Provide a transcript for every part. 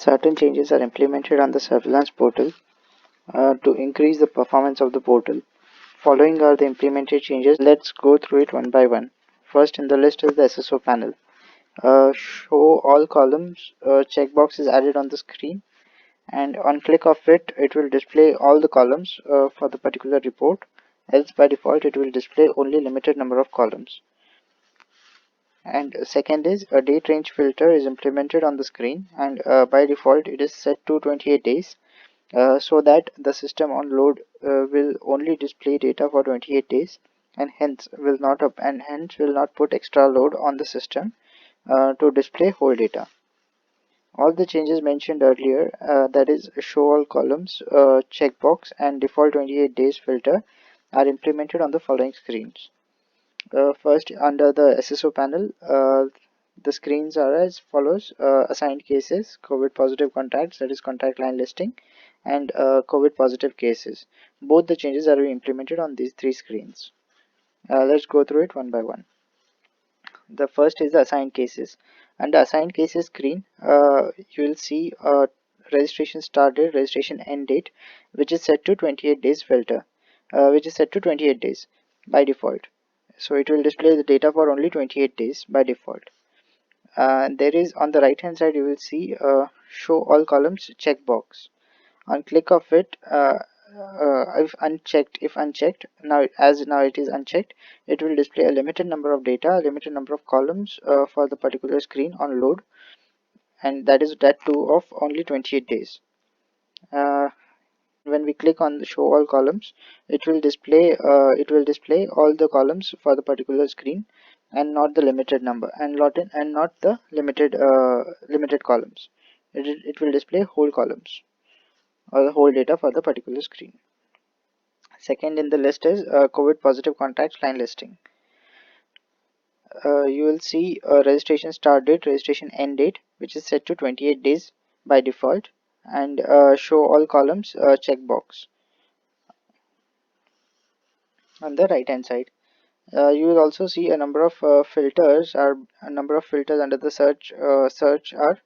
Certain changes are implemented on the surveillance portal to increase the performance of the portal. Following are the implemented changes. Let's go through it one by one. First in the list is the SSO panel. Show all columns checkbox is added on the screen, and on click of it, it will display all the columns for the particular report. Else by default, it will display only limited number of columns. And second is a date range filter is implemented on the screen, and by default it is set to 28 days. So that the system on load will only display data for 28 days, and hence will not put extra load on the system to display whole data. All the changes mentioned earlier, that is show all columns, checkbox, and default 28 days filter, are implemented on the following screens. First, under the SSO panel, the screens are as follows: assigned cases, COVID positive contacts, that is contact line listing, and COVID positive cases. Both the changes are implemented on these three screens. Let's go through it one by one. The first is the assigned cases. Under assigned cases screen, you will see registration start date, registration end date, which is set to 28 days filter, which is set to 28 days by default. So it will display the data for only 28 days by default. There is on the right hand side, you will see show all columns checkbox. On click of it, if unchecked, now it is unchecked, it will display a limited number of data, limited number of columns for the particular screen on load, and that too of only 28 days. When we click on the show all columns, it will display all the columns for the particular screen, and not the limited number, and not the limited columns. It will display whole columns or the whole data for the particular screen. Second in the list is COVID positive contacts line listing. You will see registration start date, registration end date, which is set to 28 days by default, and show all columns checkbox on the right hand side. You will also see a number of filters under the search are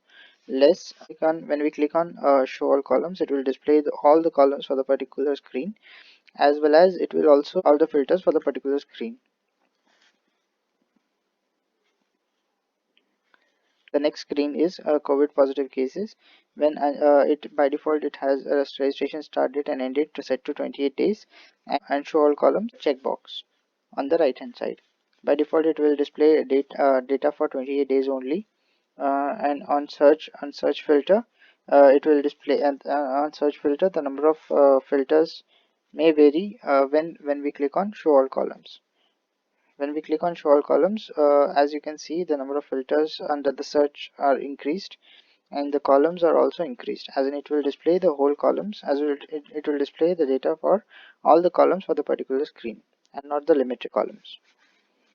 less. When we click on show all columns, it will display all the columns for the particular screen, as well as it will also all the filters for the particular screen. The next screen is COVID positive cases. When it by default it has a registration start date and end date to set to 28 days, and show all columns checkbox on the right hand side. By default it will display data for 28 days only, and on search filter, it will display, and on search filter the number of filters may vary when we click on show all columns. When we click on show all columns, as you can see, the number of filters under the search are increased, and the columns are also increased, as in it will display the whole columns, it will display the data for all the columns for the particular screen, and not the limited columns.